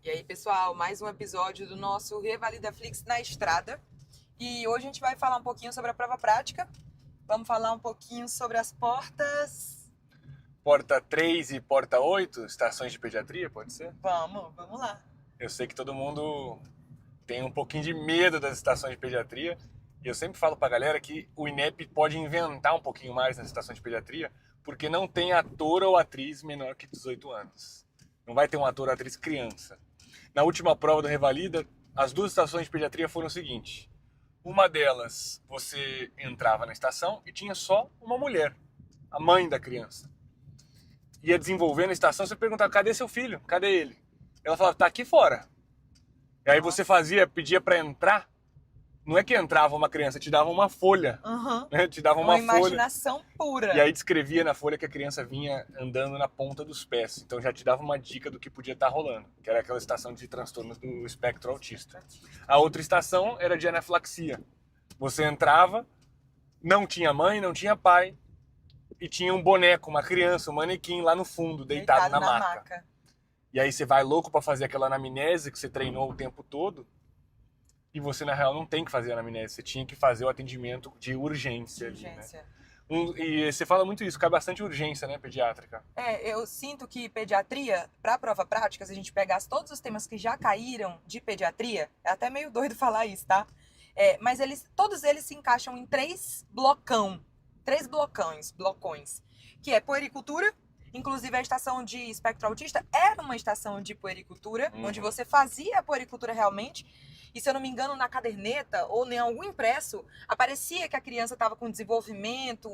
E aí, pessoal, mais um episódio do nosso Revalida Flix na estrada. E hoje a gente vai falar um pouquinho sobre a prova prática. Vamos falar um pouquinho sobre as portas. Porta 3 e porta 8, estações de pediatria, pode ser? Vamos lá. Eu sei que todo mundo tem um pouquinho de medo das estações de pediatria. E eu sempre falo pra galera que o INEP pode inventar um pouquinho mais nas estações de pediatria, porque não tem ator ou atriz menor que 18 anos. Não vai ter um ator ou atriz criança. Na última prova do Revalida, as duas estações de pediatria foram o seguinte. Uma delas, você entrava na estação e tinha só uma mulher, a mãe da criança. Ia desenvolvendo a estação, você perguntava, cadê seu filho? Cadê ele? Ela falava, tá aqui fora. E aí você pedia pra entrar, não é que entrava uma criança, te dava uma folha, né? Te dava uma folha. Imaginação pura. E aí descrevia na folha que a criança vinha andando na ponta dos pés. Então já te dava uma dica do que podia estar rolando, que era aquela estação de transtornos do espectro autista. A outra estação era de anafilaxia. Você entrava, não tinha mãe, não tinha pai, e tinha um boneco, uma criança, um manequim lá no fundo, deitado na maca. E aí você vai louco pra fazer aquela anamnese que você treinou o tempo todo, e você, na real, não tem que fazer a anamnese, você tinha que fazer o atendimento de urgência. Ali, né? E você fala muito isso, cai bastante urgência, né, pediátrica? Eu sinto que pediatria, para prova prática, se a gente pegasse todos os temas que já caíram de pediatria, é até meio doido falar isso, tá? Mas todos eles se encaixam em três blocões, que é puericultura. Inclusive, a estação de espectro autista era uma estação de puericultura, onde você fazia a puericultura realmente. E, se eu não me engano, na caderneta ou em algum impresso, aparecia que a criança estava com desenvolvimento,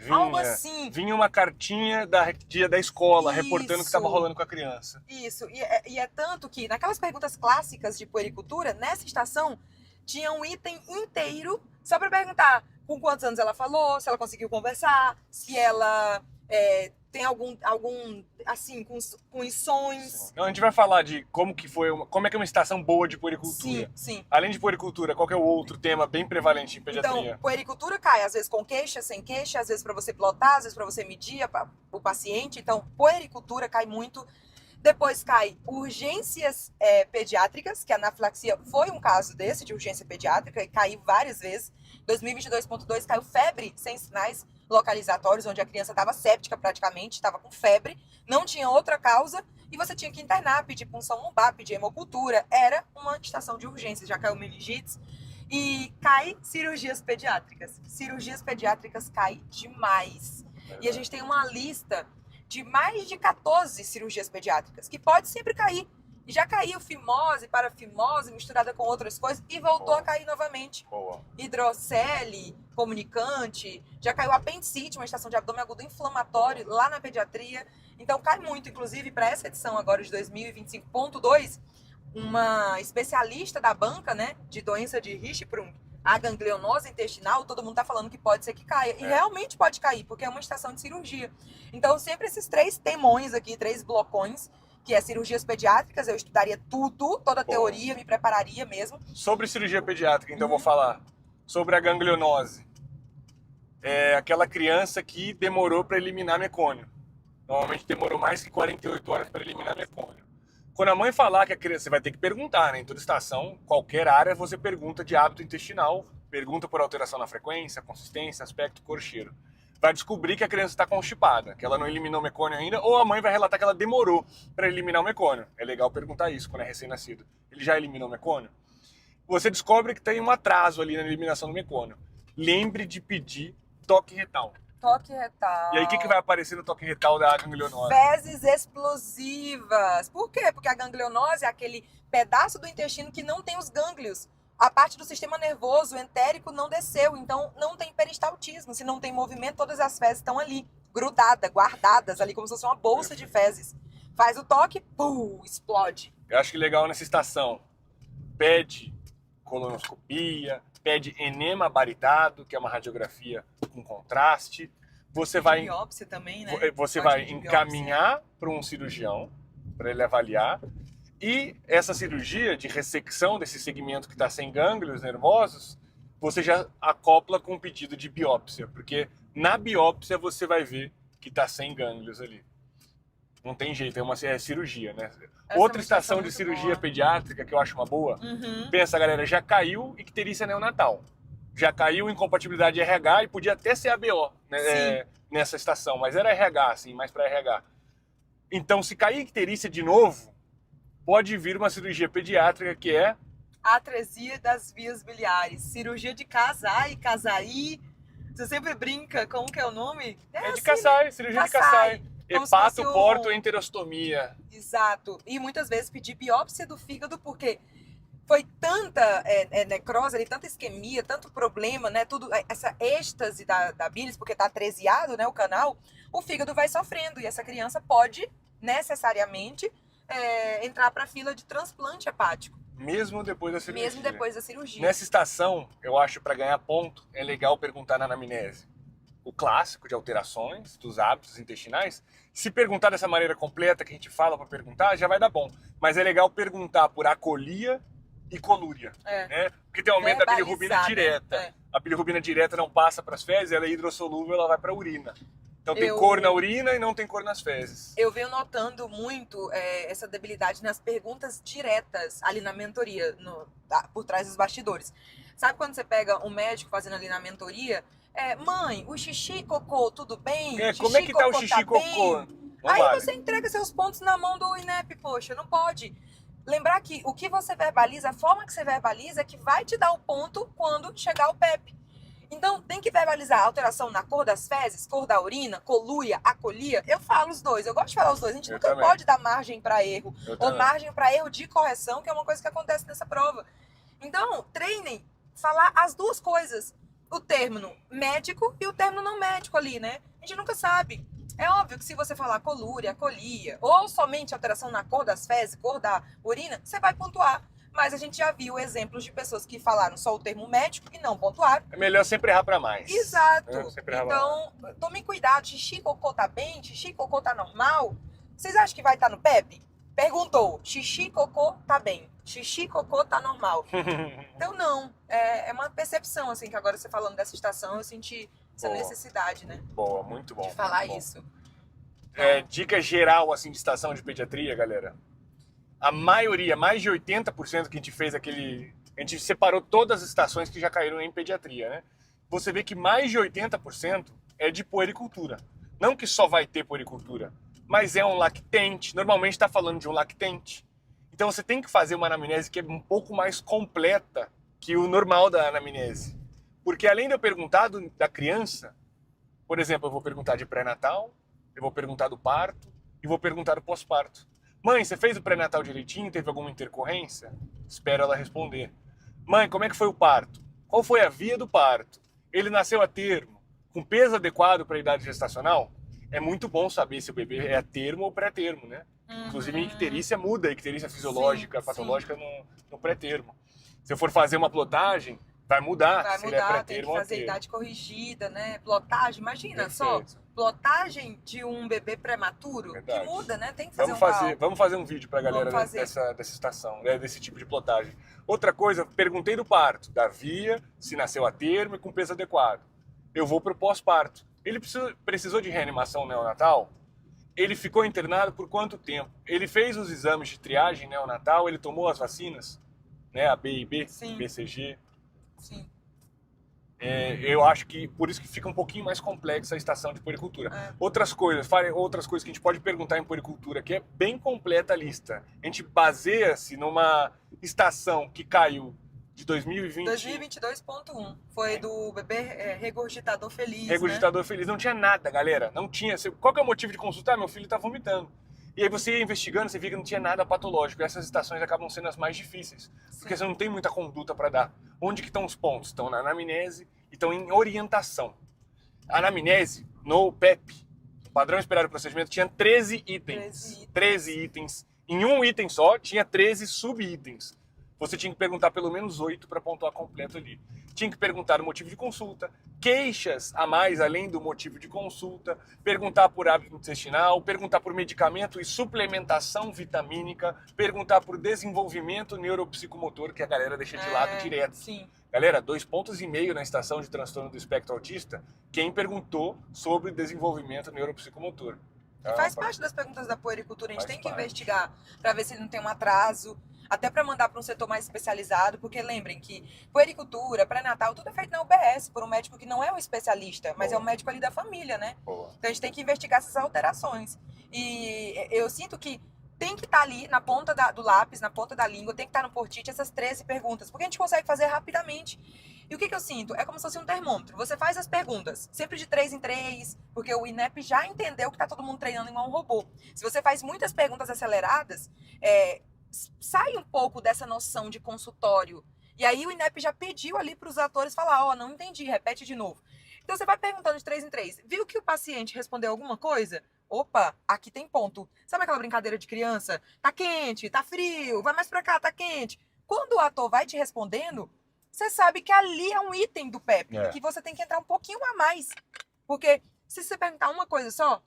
algo assim. Vinha uma cartinha da escola, Isso, reportando o que estava rolando com a criança. Isso, e é tanto que, naquelas perguntas clássicas de puericultura, nessa estação, tinha um item inteiro só para perguntar com quantos anos ela falou, se ela conseguiu conversar, se ela tem algum assim, com lições. Então, a gente vai falar de como é que é uma estação boa de puericultura. Sim. Além de puericultura, qual que é o outro tema bem prevalente em pediatria? Então, puericultura cai, às vezes com queixa, sem queixa, às vezes para você plotar, às vezes para você medir o paciente. Então, puericultura cai muito. Depois cai urgências pediátricas, que a anafilaxia foi um caso desse, de urgência pediátrica, e caiu várias vezes. 2022.2 caiu febre sem sinais localizatórios, onde a criança estava séptica praticamente, estava com febre, não tinha outra causa, e você tinha que internar, pedir punção lombar, pedir hemocultura. Era uma estação de urgência, já caiu meningites. E cai cirurgias pediátricas. Cirurgias pediátricas cai demais. E a gente tem uma lista de mais de 14 cirurgias pediátricas, que pode sempre cair. E já caiu fimose, parafimose, misturada com outras coisas, e voltou a cair novamente. Hidrocele, comunicante, já caiu apendicite, uma estação de abdômen agudo inflamatório lá na pediatria. Então cai muito, inclusive para essa edição agora de 2025.2, uma especialista da banca, né, de doença de Hirschsprung, a ganglionose intestinal, todo mundo tá falando que pode ser que caia. E realmente pode cair, porque é uma estação de cirurgia. Então, sempre esses três temões aqui, três blocões, que é cirurgias pediátricas, eu estudaria tudo, toda a teoria, me prepararia mesmo. Sobre cirurgia pediátrica, então eu vou falar sobre a ganglionose. É aquela criança que demorou para eliminar mecônio. Normalmente demorou mais que 48 horas para eliminar mecônio. Quando a mãe falar que a criança, você vai ter que perguntar, né? Em toda estação, qualquer área, você pergunta de hábito intestinal, pergunta por alteração na frequência, consistência, aspecto, cor, cheiro. Vai descobrir que a criança está constipada, que ela não eliminou o mecônio ainda, ou a mãe vai relatar que ela demorou para eliminar o mecônio. É legal perguntar isso quando é recém-nascido. Ele já eliminou o mecônio? Você descobre que tem um atraso ali na eliminação do mecônio. Lembre de pedir toque retal. Toque retal. E aí, o que vai aparecer no toque retal da ganglionose? Fezes explosivas. Por quê? Porque a ganglionose é aquele pedaço do intestino que não tem os gânglios. A parte do sistema nervoso entérico não desceu, então não tem peristaltismo. Se não tem movimento, todas as fezes estão ali, grudadas, guardadas ali, como se fosse uma bolsa de fezes. Faz o toque, pum, explode. Eu acho que legal nessa estação, pede colonoscopia, pede enema baritado, que é uma radiografia com contraste. Você vai, biópsia também, né? Você vai encaminhar para um cirurgião, para ele avaliar. E essa cirurgia de ressecção desse segmento que está sem gânglios nervosos, você já acopla com um pedido de biópsia, porque na biópsia você vai ver que está sem gânglios ali. Não tem jeito, é cirurgia, né? Essa Outra é uma estação de muito cirurgia boa. pediátrica que eu acho uma boa, Uhum. pensa, galera, já caiu icterícia neonatal. Já caiu incompatibilidade de RH e podia até ser ABO, né, Sim. nessa estação, mas era RH, assim, mais para RH. Então, se cair icterícia de novo, pode vir uma cirurgia pediátrica que é Atresia das vias biliares. Cirurgia de Kasai, Kasai. Você sempre brinca, como que é o nome? de Kasai, cirurgia de Kasai. Como se fosse Hepato-portoenterostomia. Exato. E muitas vezes pedir biópsia do fígado, porque foi tanta necrose ali, tanta isquemia, tanto problema, né? Tudo, essa êxtase da bilis, porque tá atresiado, né, o canal, o fígado vai sofrendo e essa criança pode necessariamente entrar para a fila de transplante hepático. Mesmo depois da cirurgia. Mesmo depois da cirurgia. Nessa estação, eu acho, para ganhar ponto, é legal perguntar na anamnese o clássico de alterações dos hábitos intestinais. Se perguntar dessa maneira completa que a gente fala para perguntar, já vai dar bom. Mas é legal perguntar por acolia e colúria, né? Porque tem aumento da bilirrubina direta. A bilirrubina direta não passa para as fezes, ela é hidrossolúvel, ela vai para a urina. Então tem cor na urina e não tem cor nas fezes. Eu venho notando muito essa debilidade nas perguntas diretas ali na mentoria, por trás dos bastidores. Sabe quando você pega um médico fazendo ali na mentoria? Mãe, o xixi e cocô, tudo bem? Como é que tá o xixi e cocô? Aí você entrega seus pontos na mão do INEP, poxa, não pode. Lembrar que o que você verbaliza, a forma que você verbaliza é que vai te dar o ponto quando chegar o PEP. Então, tem que verbalizar alteração na cor das fezes, cor da urina, colúria, acolia. Eu falo os dois, eu gosto de falar os dois. A gente nunca pode dar margem para erro. Ou margem para erro de correção, que é uma coisa que acontece nessa prova. Então, treinem falar as duas coisas. O término médico e o término não médico ali, né? A gente nunca sabe. É óbvio que se você falar colúria, acolia, ou somente alteração na cor das fezes, cor da urina, você vai pontuar. Mas a gente já viu exemplos de pessoas que falaram só o termo médico e não pontuaram. É melhor sempre errar para mais. Exato. Então, tomem cuidado. Xixi e cocô tá bem? Xixi e cocô tá normal? Vocês acham que vai estar no PEP? Perguntou. Xixi e cocô tá bem. Xixi e cocô tá normal. Então, não. É uma percepção, assim, que agora você falando dessa estação, eu senti essa necessidade, né? Boa, muito bom. De falar isso. Dica geral, assim, de estação de pediatria, galera. A maioria, mais de 80% que a gente fez a gente separou todas as estações que já caíram em pediatria, né? Você vê que mais de 80% é de puericultura. Não que só vai ter puericultura, mas é um lactente. Normalmente está falando de um lactente. Então você tem que fazer uma anamnese que é um pouco mais completa que o normal da anamnese. Porque além de eu perguntar da criança, por exemplo, eu vou perguntar de pré-natal, eu vou perguntar do parto e vou perguntar do pós-parto. Mãe, você fez o pré-natal direitinho? Teve alguma intercorrência? Espero ela responder. Mãe, como é que foi o parto? Qual foi a via do parto? Ele nasceu a termo, com peso adequado para a idade gestacional? É muito bom saber se o bebê é a termo ou pré-termo, né? Inclusive a icterícia muda, a icterícia fisiológica, patológica no pré-termo. Se eu for fazer uma plotagem, vai mudar se ele é pré-termo ou tem que fazer idade corrigida, né? Plotagem, imagina só. Plotagem de um bebê prematuro, que muda, né? Tem que fazer vamos fazer um vídeo pra galera dessa estação, né? Desse tipo de plotagem. Outra coisa, perguntei do parto, da via, se nasceu a termo e com peso adequado. Eu vou pro pós-parto. Ele precisou de reanimação neonatal? Ele ficou internado por quanto tempo? Ele fez os exames de triagem neonatal? Ele tomou as vacinas? Né? A B e B, Sim. BCG? Sim. Eu acho que por isso que fica um pouquinho mais complexa a estação de puericultura. Outras coisas que a gente pode perguntar em puericultura, que é bem completa a lista. A gente baseia-se numa estação que caiu de 2020... 2022.1. Foi do bebê regurgitador feliz, Regurgitador feliz. Não tinha nada, galera. Não tinha. Qual que é o motivo de consulta? Meu filho tá vomitando. E aí você ia investigando, você vê que não tinha nada patológico. Essas estações acabam sendo as mais difíceis. Porque você não tem muita conduta para dar. Onde que estão os pontos? Estão na anamnese e estão em orientação. A anamnese, no PEP, o padrão esperado do procedimento, tinha 13 itens. 13 itens. Em um item só, tinha 13 sub-itens. Você tinha que perguntar pelo menos 8 para pontuar completo ali. Tinha que perguntar o motivo de consulta, queixas a mais além do motivo de consulta, perguntar por hábito intestinal, perguntar por medicamento e suplementação vitamínica, perguntar por desenvolvimento neuropsicomotor, que a galera deixa de lado direto. Sim. Galera, 2,5 pontos na estação de transtorno do espectro autista, quem perguntou sobre desenvolvimento neuropsicomotor. Que faz parte das perguntas da puericultura. A gente Faz tem que parte. investigar para ver se ele não tem um atraso, até para mandar para um setor mais especializado, porque lembrem que puericultura, pré-natal, tudo é feito na UBS por um médico que não é um especialista, mas é um médico ali da família, né? Boa. Então a gente tem que investigar essas alterações. E eu sinto que tem que estar ali na ponta do lápis, na ponta da língua, tem que estar no post-it essas 13 perguntas, porque a gente consegue fazer rapidamente. E o que eu sinto? É como se fosse um termômetro. Você faz as perguntas, sempre de 3 em 3, porque o INEP já entendeu que está todo mundo treinando igual um robô. Se você faz muitas perguntas aceleradas, sai um pouco dessa noção de consultório. E aí o INEP já pediu ali para os atores falar, ó, não entendi, repete de novo. Então você vai perguntando de 3 em 3. Viu que o paciente respondeu alguma coisa? Opa, aqui tem ponto. Sabe aquela brincadeira de criança? Tá quente, tá frio, vai mais pra cá, tá quente. Quando o ator vai te respondendo, você sabe que ali é um item do PEP e que você tem que entrar um pouquinho a mais. Porque se você perguntar uma coisa só,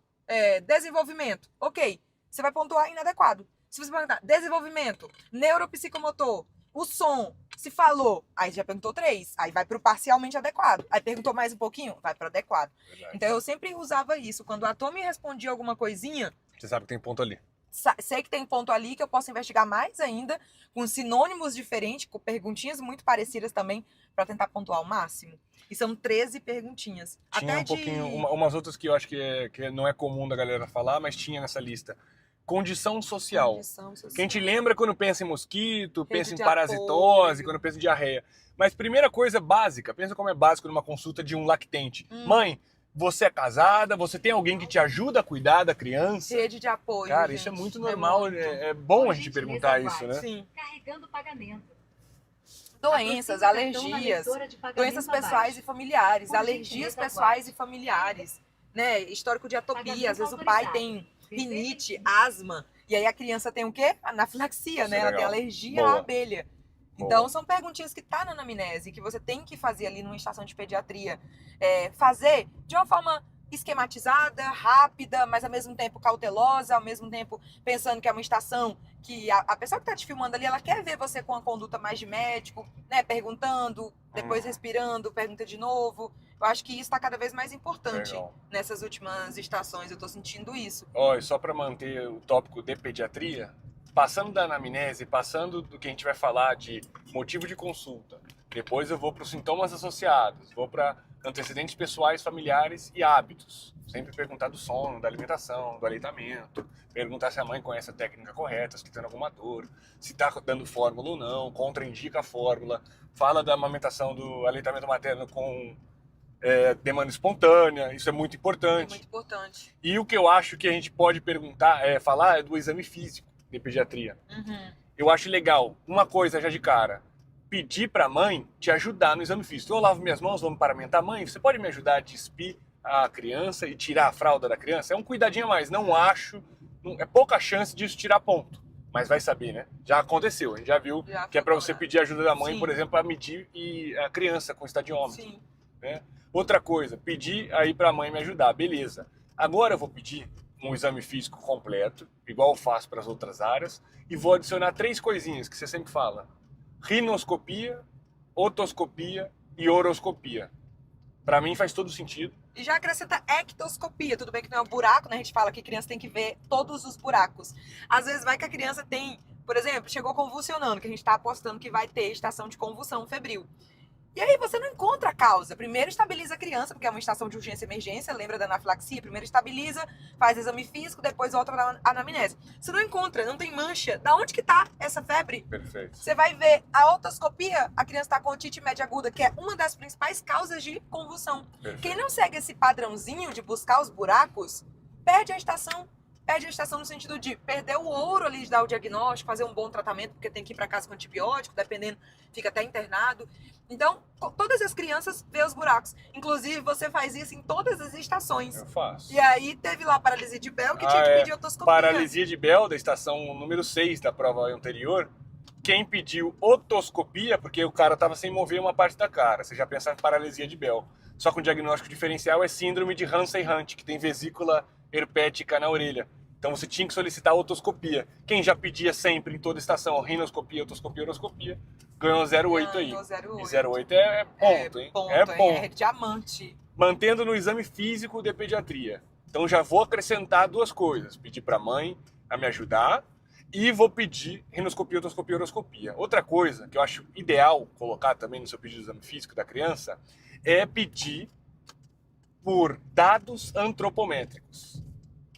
desenvolvimento, ok, você vai pontuar inadequado. Se você perguntar desenvolvimento, neuropsicomotor, o som, se falou, aí já perguntou 3, aí vai pro parcialmente adequado. Aí perguntou mais um pouquinho, vai pro adequado. Verdade. Então eu sempre usava isso. Quando o ator me respondia alguma coisinha, Você sabe que tem ponto ali. sei que tem ponto ali que eu posso investigar mais ainda, com sinônimos diferentes, com perguntinhas muito parecidas também, para tentar pontuar ao máximo. E são 13 perguntinhas. Tinha Até um pouquinho, umas outras que eu acho que não é comum da galera falar, mas tinha nessa lista. Condição social. Que a gente lembra quando pensa em mosquito, pensa em parasitose, quando pensa em diarreia. Mas primeira coisa básica, pensa como é básico numa consulta de um lactente. Mãe, você é casada, você tem alguém que te ajuda a cuidar da criança? Rede de apoio, cara, gente. isso é muito normal, é bom a gente perguntar isso, né? Sim. Carregando pagamento. Doenças, alergias, doenças pessoais e familiares, alergias pessoais e familiares, né? Histórico de atopia, às vezes o pai tem rinite, asma, e aí a criança tem o quê? Anafilaxia, né? Ela tem alergia à abelha. Então, são perguntinhas que tá na anamnese, que você tem que fazer ali numa estação de pediatria. Fazer de uma forma esquematizada, rápida, mas ao mesmo tempo cautelosa, ao mesmo tempo pensando que é uma estação que a pessoa que tá te filmando ali, ela quer ver você com a conduta mais de médico, né? Perguntando, depois respirando, pergunta de novo. Eu acho que isso tá cada vez mais importante nessas últimas estações, eu tô sentindo isso. Ó, e só para manter o tópico de pediatria, passando da anamnese, passando do que a gente vai falar de motivo de consulta, depois eu vou para os sintomas associados, vou para antecedentes pessoais, familiares e hábitos. Sempre perguntar do sono, da alimentação, do aleitamento, perguntar se a mãe conhece a técnica correta, se está tendo alguma dor, se está dando fórmula ou não, contraindica a fórmula, fala da amamentação do aleitamento materno com demanda espontânea, isso é muito importante. É muito importante. E o que eu acho que a gente pode perguntar, falar do exame físico de pediatria. Eu acho legal, uma coisa já de cara, pedir para a mãe te ajudar no exame físico. Eu lavo minhas mãos, vamos paramentar. Mãe, você pode me ajudar a despir a criança e tirar a fralda da criança? É um cuidadinho a mais, não acho, é pouca chance disso tirar ponto. Mas vai saber, né? Já aconteceu, a gente já viu que é para você pedir ajuda da mãe, por exemplo, para medir a criança com estadiômetro. Sim. Né? Outra coisa, pedir aí para a mãe me ajudar, beleza. Agora eu vou pedir um exame físico completo, igual eu faço para as outras áreas, e vou adicionar 3 coisinhas que você sempre fala: rinoscopia, otoscopia e oroscopia. Para mim faz todo sentido. E já acrescenta ectoscopia. Tudo bem que não é um buraco, né? A gente fala que a criança tem que ver todos os buracos. Às vezes vai que a criança tem, por exemplo, chegou convulsionando, que a gente está apostando que vai ter estação de convulsão febril. E aí você não encontra a causa. Primeiro estabiliza a criança, porque é uma estação de urgência e emergência, lembra da anafilaxia? Primeiro estabiliza, faz exame físico, depois volta para a anamnese. Você não encontra, não tem mancha. Da onde que tá essa febre? Perfeito. Você vai ver a otoscopia, a criança está com otite média aguda, que é uma das principais causas de convulsão. Perfeito. Quem não segue esse padrãozinho de buscar os buracos, perde a estação. Perde a estação no sentido de perder o ouro ali de dar o diagnóstico, fazer um bom tratamento, porque tem que ir para casa com antibiótico, dependendo, fica até internado. Então, todas as crianças vê os buracos. Inclusive, você faz isso em todas as estações. Eu faço. E aí, teve lá a paralisia de Bell, que tinha que pedir otoscopia. Paralisia de Bell, da estação número 6 da prova anterior. Quem pediu otoscopia, porque o cara estava sem mover uma parte da cara. Você já pensa em paralisia de Bell. Só que o diagnóstico diferencial é síndrome de Hansen-Hunt, que tem vesícula herpética na orelha. Então você tinha que solicitar otoscopia. Quem já pedia sempre em toda estação rinoscopia, otoscopia, oroscopia, ganhou 0,8 aí. 0,8. E 0,8 é ponto, hein? É ponto. É diamante. Mantendo no exame físico de pediatria. Então já vou acrescentar 2 coisas. Pedir para a mãe a me ajudar e vou pedir rinoscopia, otoscopia, uroscopia. Outra coisa que eu acho ideal colocar também no seu pedido de exame físico da criança é pedir por dados antropométricos.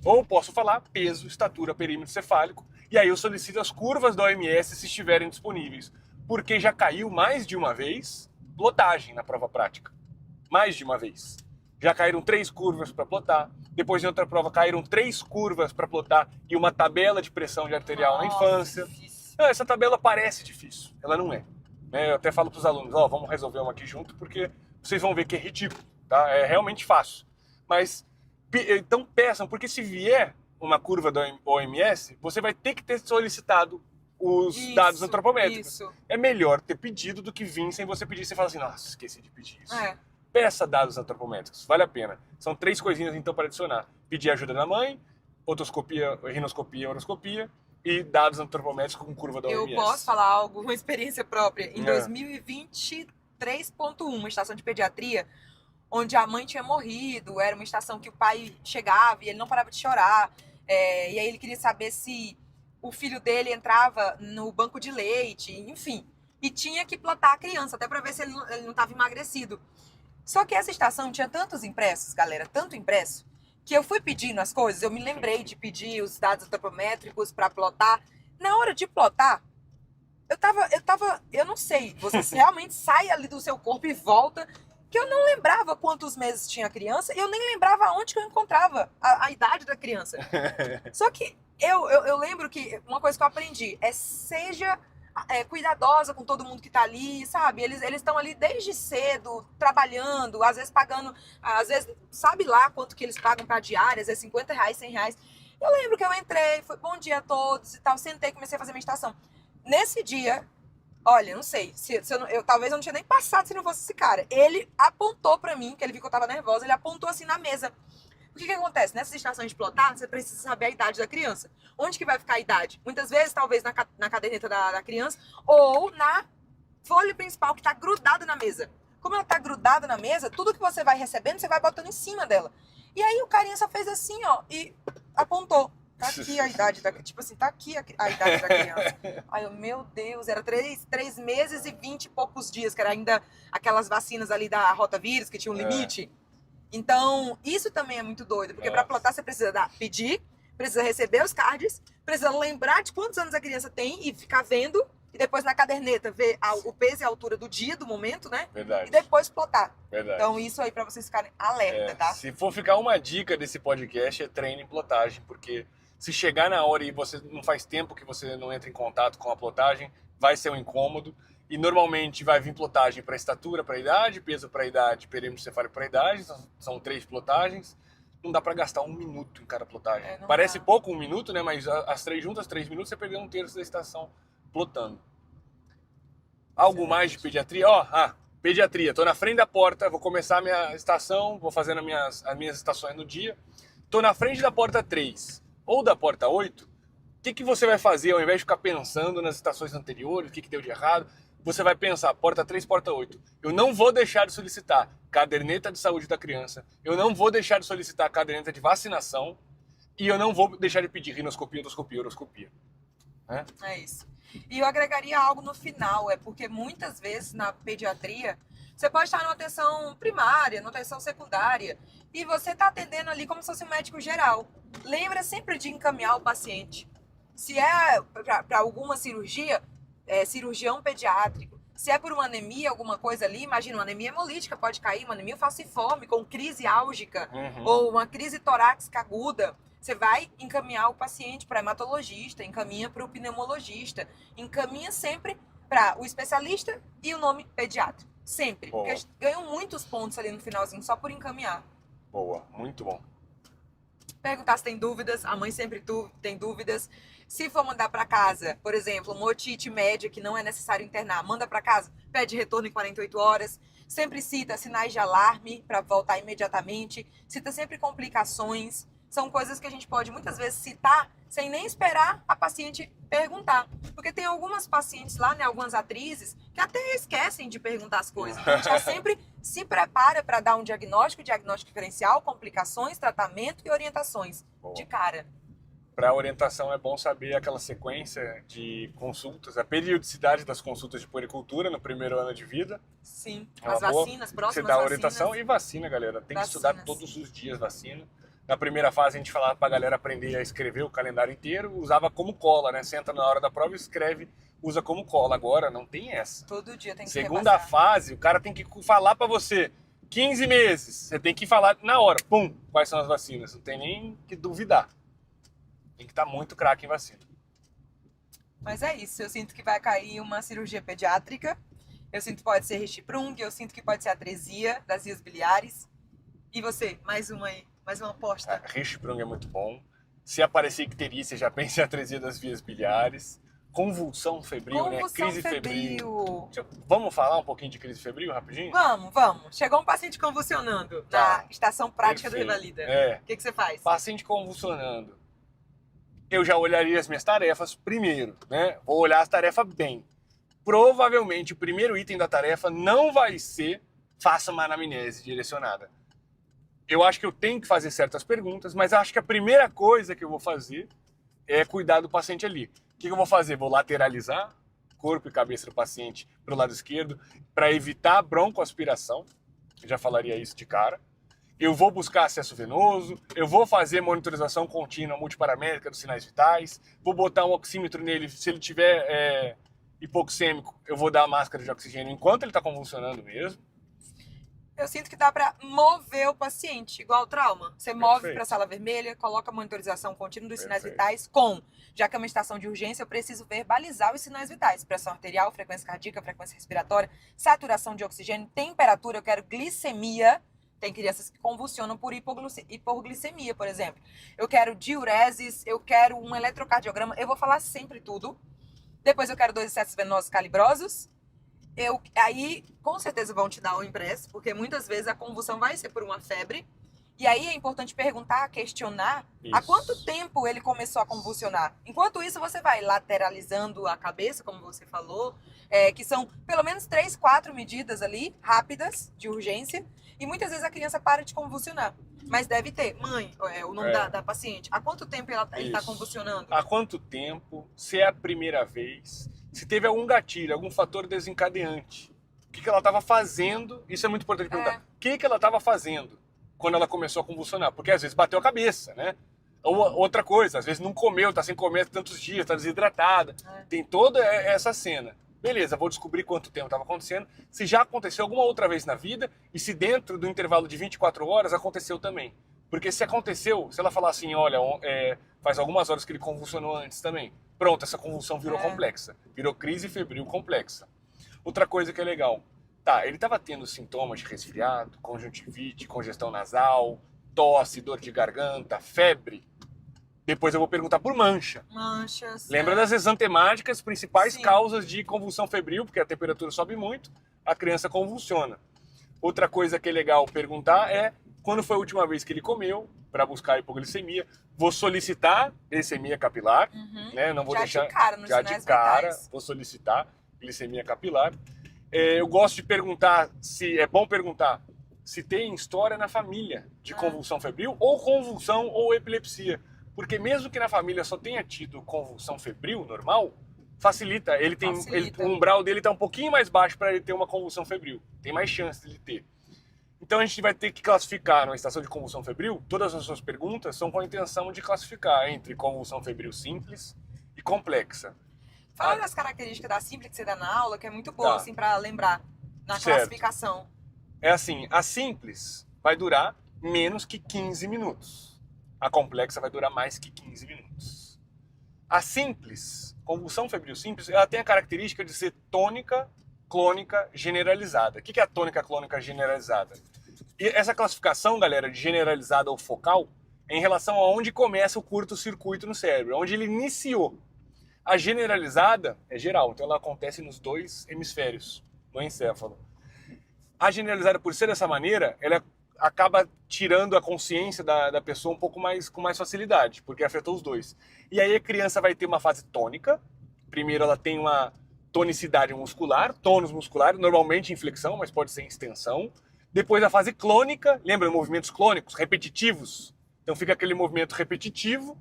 Ou posso falar peso, estatura, perímetro cefálico, e aí eu solicito as curvas da OMS se estiverem disponíveis, porque já caiu mais de uma vez plotagem na prova prática. Mais de uma vez. Já caíram 3 curvas para plotar, depois em outra prova caíram 3 curvas para plotar e uma tabela de pressão de arterial na infância. Não, essa tabela parece difícil, ela não é. Eu até falo para os alunos, vamos resolver uma aqui junto, porque vocês vão ver que é ridículo, tá? É realmente fácil. Mas, então peçam, porque se vier uma curva da OMS, você vai ter que ter solicitado os dados antropométricos. Isso. É melhor ter pedido do que vir sem você pedir. Você fala assim, nossa, esqueci de pedir isso. É. Peça dados antropométricos, vale a pena. São 3 coisinhas então para adicionar. Pedir ajuda da mãe, otoscopia, rinoscopia, uroscopia e dados antropométricos com curva da OMS. Eu posso falar algo, uma experiência própria. Em 2023.1, uma estação de pediatria, onde a mãe tinha morrido, era uma estação que o pai chegava e ele não parava de chorar. E aí ele queria saber se o filho dele entrava no banco de leite, enfim. E tinha que plotar a criança, até para ver se ele não estava emagrecido. Só que essa estação tinha tantos impressos, galera, tanto impresso, que eu fui pedindo as coisas, eu me lembrei de pedir os dados antropométricos para plotar. Na hora de plotar, eu não sei, você realmente sai ali do seu corpo e volta, que eu não lembrava quantos meses tinha a criança, e eu nem lembrava onde que eu encontrava a idade da criança. Só que eu lembro que uma coisa que eu aprendi é seja cuidadosa com todo mundo que tá ali, sabe? Eles estão ali desde cedo, trabalhando, às vezes pagando, às vezes, sabe lá quanto que eles pagam pra diária, às vezes R$50, R$100. Eu lembro que eu entrei, foi bom dia a todos e tal, sentei, comecei a fazer meditação. Nesse dia, olha, não sei, talvez eu não tinha nem passado se não fosse esse cara. Ele apontou pra mim, que ele viu que eu tava nervosa, ele apontou assim na mesa. O que acontece? Nessas estações de plotar, você precisa saber a idade da criança. Onde que vai ficar a idade? Muitas vezes, talvez na caderneta da criança ou na folha principal que está grudada na mesa. Como ela está grudada na mesa, tudo que você vai recebendo, você vai botando em cima dela. E aí o carinha só fez assim, ó, e apontou. Tá aqui a idade da criança. Tipo assim, tá aqui a idade da criança. Aí eu, meu Deus, era 3 meses e 20 e poucos dias, que era ainda aquelas vacinas ali da rotavírus, que tinha um limite. Então, isso também é muito doido, porque para plotar você precisa pedir, precisa receber os cards, precisa lembrar de quantos anos a criança tem e ficar vendo, e depois na caderneta ver o peso e a altura do dia, do momento, né? Verdade. E depois plotar. Verdade. Então, isso aí para vocês ficarem alerta, tá? Se for ficar uma dica desse podcast, é treine em plotagem, porque se chegar na hora e você não faz tempo que você não entra em contato com a plotagem, vai ser um incômodo. E normalmente vai vir plotagem para estatura, para idade, peso para idade, perímetro cefálico para idade, são 3 plotagens. Não dá para gastar 1 minuto em cada plotagem. Parece pouco 1 minuto, né? Mas as 3 juntas, 3 minutos, você perdeu 1/3 da estação plotando. Algo mais de pediatria? Pediatria. Tô na frente da porta, vou começar a minha estação, vou fazendo as minhas estações no dia. Tô na frente da porta 3 ou da porta 8. O que você vai fazer ao invés de ficar pensando nas estações anteriores, o que deu de errado? Você vai pensar, porta 3, porta 8. Eu não vou deixar de solicitar caderneta de saúde da criança, eu não vou deixar de solicitar caderneta de vacinação e eu não vou deixar de pedir rinoscopia, endoscopia, uroscopia. É isso. E eu agregaria algo no final, porque muitas vezes na pediatria você pode estar numa atenção primária, numa atenção secundária, e você está atendendo ali como se fosse um médico geral. Lembra sempre de encaminhar o paciente. Se é para alguma cirurgia, cirurgião pediátrico. Se é por uma anemia, alguma coisa ali, imagina, uma anemia hemolítica pode cair, uma anemia falciforme com crise álgica, ou uma crise torácica aguda. Você vai encaminhar o paciente para hematologista, encaminha para o pneumologista, encaminha sempre para o especialista e o nome pediátrico. Sempre. Boa. Porque ganham muitos pontos ali no finalzinho só por encaminhar. Boa, muito bom. Perguntar se tem dúvidas, a mãe sempre tem dúvidas. Se for mandar para casa, por exemplo, uma otite média que não é necessário internar, manda para casa, pede retorno em 48 horas. Sempre cita sinais de alarme para voltar imediatamente. Cita sempre complicações. São coisas que a gente pode muitas vezes citar sem nem esperar a paciente perguntar. Porque tem algumas pacientes lá, né, algumas atrizes, que até esquecem de perguntar as coisas. Então, a gente está sempre se prepara para dar um diagnóstico diferencial, complicações, tratamento e orientações de cara. Para orientação é bom saber aquela sequência de consultas, a periodicidade das consultas de puericultura no primeiro ano de vida. Sim, as vacinas, próximas você dá vacinas. Orientação e vacina, galera. Tem que estudar todos os dias vacina. Na primeira fase a gente falava para a galera aprender a escrever o calendário inteiro, usava como cola, né? Senta na hora da prova e escreve, usa como cola. Agora não tem essa. Todo dia tem que Segunda fase, o cara tem que falar para você 15 meses. Você tem que falar na hora, pum, quais são as vacinas. Não tem nem que duvidar. Tem que estar muito craque em vacina. Mas é isso, eu sinto que vai cair uma cirurgia pediátrica. Eu sinto que pode ser Hirschsprung, eu sinto que pode ser atresia das vias biliares. E você, mais uma aí, mais uma aposta. Hirschsprung é muito bom. Se aparecer icterícia, já pense em atresia das vias biliares. Convulsão febril, né? Crise febril. Vamos falar um pouquinho de crise febril rapidinho? Vamos. Chegou um paciente convulsionando na estação prática do Revalida. O que você faz? Paciente convulsionando. Eu já olharia as minhas tarefas primeiro, né? Vou olhar as tarefas bem. Provavelmente o primeiro item da tarefa não vai ser faça uma anamnese direcionada. Eu acho que eu tenho que fazer certas perguntas, mas acho que a primeira coisa que eu vou fazer é cuidar do paciente ali. O que eu vou fazer? Vou lateralizar corpo e cabeça do paciente para o lado esquerdo para evitar broncoaspiração. Eu já falaria isso de cara. Eu vou buscar acesso venoso, eu vou fazer monitorização contínua multiparamétrica dos sinais vitais, vou botar um oxímetro nele, se ele tiver hipoxêmico, eu vou dar a máscara de oxigênio enquanto ele está convulsionando mesmo. Eu sinto que dá para mover o paciente, igual o trauma. Você move para a sala vermelha, coloca a monitorização contínua dos sinais vitais já que é uma estação de urgência, eu preciso verbalizar os sinais vitais. Pressão arterial, frequência cardíaca, frequência respiratória, saturação de oxigênio, temperatura, eu quero glicemia. Tem crianças que convulsionam por hipoglicemia, por exemplo. Eu quero diureses, eu quero um eletrocardiograma. Eu vou falar sempre tudo. Depois eu quero 2 excessos venosos calibrosos. Aí, com certeza, vão te dar o impresso, porque muitas vezes a convulsão vai ser por uma febre. E aí é importante perguntar, questionar há quanto tempo ele começou a convulsionar. Enquanto isso, você vai lateralizando a cabeça, como você falou, que são pelo menos 3, 4 medidas ali, rápidas, de urgência. E muitas vezes a criança para de convulsionar. Mas deve ter, mãe, o nome da paciente. Há quanto tempo ele está convulsionando? Há quanto tempo? Se é a primeira vez? Se teve algum gatilho, algum fator desencadeante? O que ela estava fazendo? Isso é muito importante perguntar. O que ela estava fazendo quando ela começou a convulsionar? Porque às vezes bateu a cabeça, né? Ou outra coisa, às vezes não comeu, está sem comer há tantos dias, está desidratada. Tem toda essa cena. Beleza, vou descobrir quanto tempo estava acontecendo, se já aconteceu alguma outra vez na vida e se dentro do intervalo de 24 horas aconteceu também. Porque se aconteceu, se ela falar assim, olha, faz algumas horas que ele convulsionou antes também, pronto, essa convulsão virou complexa, virou crise febril complexa. Outra coisa que é legal, ele estava tendo sintomas de resfriado, conjuntivite, congestão nasal, tosse, dor de garganta, febre. Depois eu vou perguntar por mancha. Manchas. Lembra das exantemáticas, principais causas de convulsão febril, porque a temperatura sobe muito, a criança convulsiona. Outra coisa que é legal perguntar é quando foi a última vez que ele comeu, para buscar a hipoglicemia. Vou solicitar glicemia capilar, né? Não vou deixar já de cara, vou solicitar glicemia capilar. Eu gosto de perguntar, se é bom perguntar se tem história na família de convulsão febril, ou convulsão ou epilepsia. Porque mesmo que na família só tenha tido convulsão febril normal, facilita. O umbral dele está um pouquinho mais baixo para ele ter uma convulsão febril. Tem mais chance de ter. Então a gente vai ter que classificar numa estação de convulsão febril. Todas as suas perguntas são com a intenção de classificar entre convulsão febril simples e complexa. Fala das características da simples que você dá na aula, que é muito boa, assim, para lembrar na classificação. É assim, a simples vai durar menos que 15 minutos. A complexa vai durar mais que 15 minutos. A simples, convulsão febril simples, ela tem a característica de ser tônica, clônica, generalizada. O que é a tônica, clônica, generalizada? E essa classificação, galera, de generalizada ou focal, é em relação a onde começa o curto-circuito no cérebro, onde ele iniciou. A generalizada é geral, então ela acontece nos 2 hemisférios, no encéfalo. A generalizada, por ser dessa maneira, ela acaba tirando a consciência da pessoa um pouco mais, com mais facilidade, porque afetou os 2. E aí a criança vai ter uma fase tônica. Primeiro ela tem uma tonicidade muscular, tônus muscular, normalmente em flexão, mas pode ser em extensão. Depois a fase clônica, lembra, movimentos clônicos, repetitivos. Então fica aquele movimento repetitivo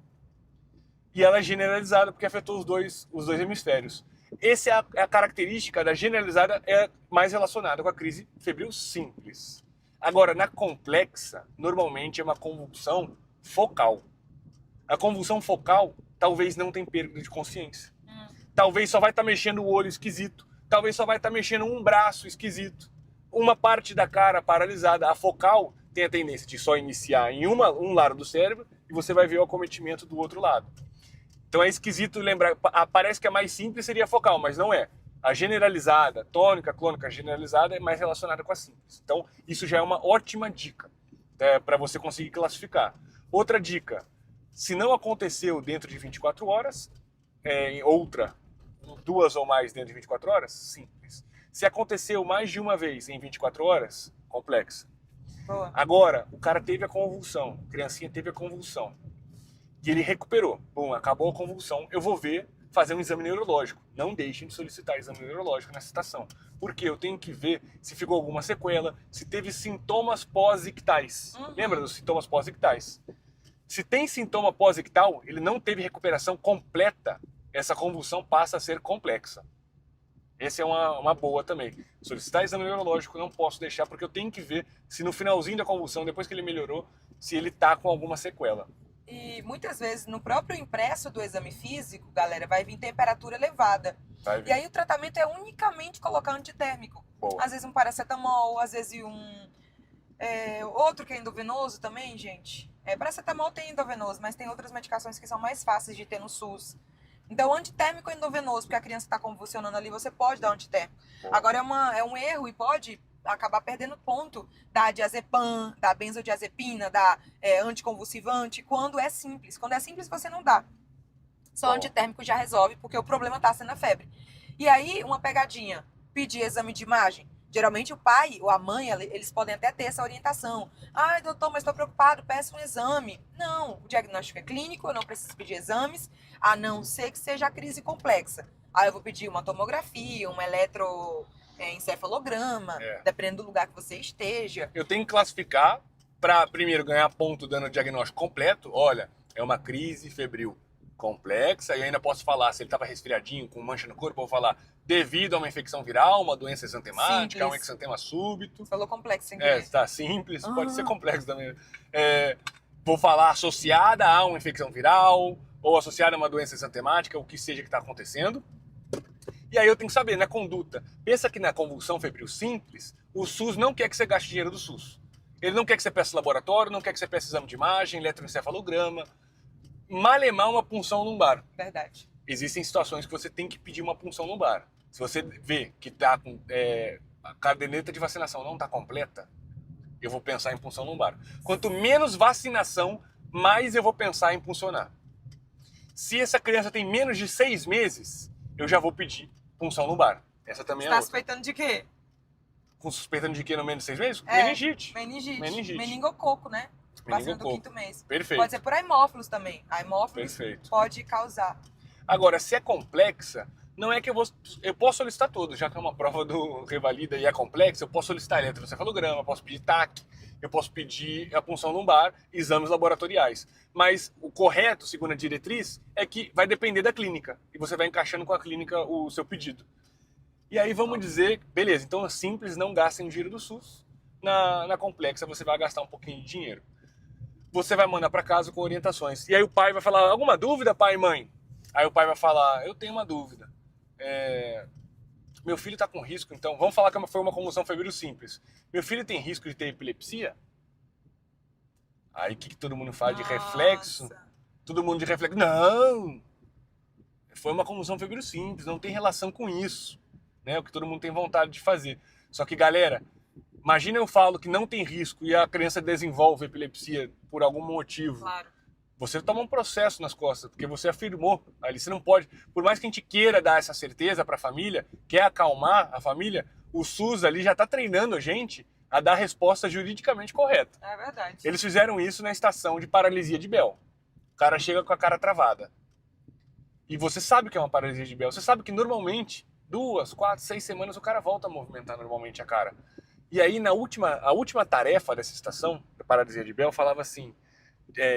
e ela é generalizada porque afetou os dois hemisférios. Essa é a característica da generalizada, é mais relacionada com a crise febril simples. Agora, na complexa, normalmente é uma convulsão focal. A convulsão focal talvez não tenha perda de consciência. Talvez só vai estar mexendo o olho esquisito. Talvez só vai estar mexendo um braço esquisito. Uma parte da cara paralisada. A focal tem a tendência de só iniciar em um lado do cérebro e você vai ver o acometimento do outro lado. Então é esquisito lembrar, parece que a mais simples seria a focal, mas não é. A generalizada, tônica, clônica generalizada é mais relacionada com a simples. Então isso já é uma ótima dica para você conseguir classificar. Outra dica, se não aconteceu dentro de 24 horas, outra, 2 ou mais dentro de 24 horas, simples. Se aconteceu mais de uma vez em 24 horas, complexa. Boa. Agora, o cara teve a convulsão, a criancinha teve a convulsão. E ele recuperou. Bom, acabou a convulsão, eu vou fazer um exame neurológico. Não deixem de solicitar exame neurológico nessa situação. Porque eu tenho que ver se ficou alguma sequela, se teve sintomas pós-ictais. Lembra dos sintomas pós-ictais? Se tem sintoma pós-ictal, ele não teve recuperação completa, essa convulsão passa a ser complexa. Essa é uma boa também. Solicitar exame neurológico não posso deixar, porque eu tenho que ver se no finalzinho da convulsão, depois que ele melhorou, se ele está com alguma sequela. E muitas vezes no próprio impresso do exame físico, galera, vai vir temperatura elevada. E aí o tratamento é unicamente colocar antitérmico. Boa. Às vezes um paracetamol, às vezes outro que é endovenoso também, gente. Paracetamol tem endovenoso, mas tem outras medicações que são mais fáceis de ter no SUS. Então, antitérmico endovenoso, porque a criança está convulsionando ali, você pode dar antitérmico. Boa. Agora é um erro e pode acabar perdendo ponto da diazepam, da benzodiazepina, da anticonvulsivante, quando é simples. Quando é simples, você não dá. Só antitérmico já resolve, porque o problema está sendo a febre. E aí, uma pegadinha, pedir exame de imagem. Geralmente o pai ou a mãe, eles podem até ter essa orientação. Ai, doutor, mas estou preocupado, peça um exame. Não, o diagnóstico é clínico, eu não preciso pedir exames, a não ser que seja a crise complexa. Aí eu vou pedir uma tomografia, um encefalograma, dependendo do lugar que você esteja. Eu tenho que classificar para primeiro ganhar ponto dando o diagnóstico completo. Olha, é uma crise febril complexa, e ainda posso falar se ele estava resfriadinho, com mancha no corpo, eu vou falar devido a uma infecção viral, uma doença exantemática, um exantema súbito. Você falou complexo, sem querer. Tá simples, pode ser complexo também. Vou falar associada a uma infecção viral, ou associada a uma doença exantemática, o que seja que está acontecendo. E aí eu tenho que saber, na conduta, pensa que na convulsão febril simples, o SUS não quer que você gaste dinheiro do SUS. Ele não quer que você peça laboratório, não quer que você peça exame de imagem, eletroencefalograma, malemar uma punção lumbar. Verdade. Existem situações que você tem que pedir uma punção lumbar. Se você vê que tá com, a caderneta de vacinação não está completa, eu vou pensar em punção lumbar. Quanto menos vacinação, mais eu vou pensar em puncionar. Se essa criança tem menos de 6 meses, eu já vou pedir punção lumbar. Essa também Você é tá outra. suspeitando de quê? Suspeitando de quê no menos de 6 meses? Meningite. Meningite. Meningococo, né? Vacina do 5º mês. Perfeito. Pode ser por hemófilos também. A hemófilos pode causar. Agora, se é complexa, não é que eu posso solicitar tudo, já que é uma prova do Revalida e é complexa, eu posso solicitar eletroencefalograma, posso pedir TAC, eu posso pedir a punção lumbar, exames laboratoriais. Mas o correto, segundo a diretriz, é que vai depender da clínica. E você vai encaixando com a clínica o seu pedido. E aí vamos dizer, beleza, então é simples, não gastem dinheiro do SUS. Na complexa você vai gastar um pouquinho de dinheiro. Você vai mandar para casa com orientações. E aí o pai vai falar, alguma dúvida, pai e mãe? Aí o pai vai falar, eu tenho uma dúvida. Meu filho está com risco, então, vamos falar que foi uma convulsão febril simples. Meu filho tem risco de ter epilepsia? Aí o que todo mundo faz de reflexo? Todo mundo de reflexo, não! Foi uma convulsão febril simples, não tem relação com isso. Né? O que todo mundo tem vontade de fazer. Só que, galera, imagina eu falo que não tem risco e a criança desenvolve epilepsia por algum motivo. Claro. Você toma um processo nas costas, porque você afirmou ali, você não pode, por mais que a gente queira dar essa certeza para a família, quer acalmar a família, o SUS ali já está treinando a gente a dar a resposta juridicamente correta. É verdade. Eles fizeram isso na estação de paralisia de Bell. O cara chega com a cara travada. E você sabe que é uma paralisia de Bell, você sabe que normalmente 2, 4, 6 semanas o cara volta a movimentar normalmente a cara. E aí a última tarefa dessa estação, da paralisia de Bell, falava assim,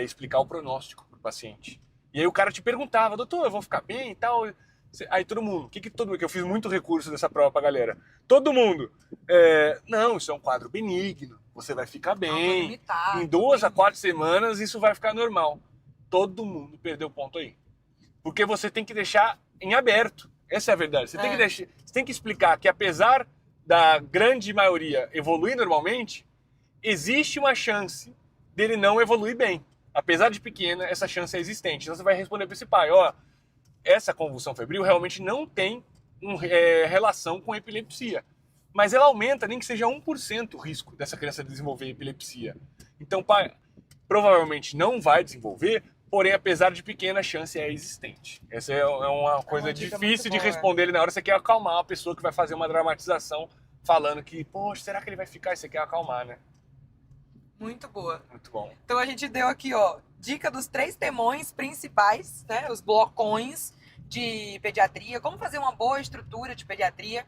explicar o pronóstico pro paciente. E aí o cara te perguntava, doutor, eu vou ficar bem e tal? Aí todo mundo, todo mundo, que eu fiz muito recurso dessa prova pra galera. Todo mundo, não, isso é um quadro benigno, você vai ficar bem. Limitado, Em 2 a 4 semanas isso vai ficar normal. Todo mundo perdeu ponto aí. Porque você tem que deixar em aberto. Essa é a verdade. Você tem que explicar que apesar da grande maioria evoluir normalmente, existe uma chance dele não evoluir bem. Apesar de pequena, essa chance é existente. Então você vai responder para esse pai, essa convulsão febril realmente não tem relação com epilepsia. Mas ela aumenta nem que seja 1% o risco dessa criança desenvolver epilepsia. Então, pai, provavelmente não vai desenvolver, porém, apesar de pequena, a chance é existente. Essa é uma coisa difícil de responder ele na hora. Você quer acalmar a pessoa que vai fazer uma dramatização falando que, poxa, será que ele vai ficar? E você quer acalmar, né? Muito boa. Muito bom. Então a gente deu aqui, dica dos 3 temões principais, né? Os blocões de pediatria, como fazer uma boa estrutura de pediatria.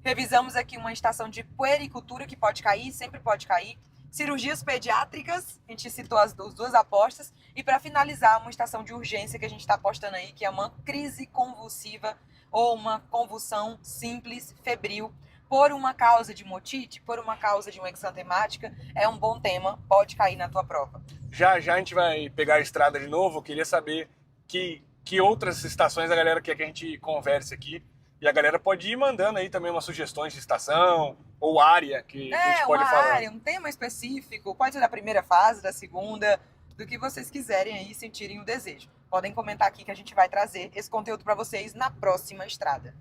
Revisamos aqui uma estação de puericultura que pode cair, sempre pode cair. Cirurgias pediátricas, a gente citou as 2 apostas. E para finalizar, uma estação de urgência que a gente está apostando aí, que é uma crise convulsiva ou uma convulsão simples, febril, por uma causa de motite, por uma causa de uma exantemática. É um bom tema, pode cair na tua prova. Já a gente vai pegar a estrada de novo. Eu queria saber que outras estações a galera quer que a gente converse aqui. E a galera pode ir mandando aí também umas sugestões de estação ou área que a gente pode falar. Área, um tema específico, pode ser da primeira fase, da segunda, do que vocês quiserem aí, sentirem o desejo. Podem comentar aqui que a gente vai trazer esse conteúdo para vocês na próxima estrada.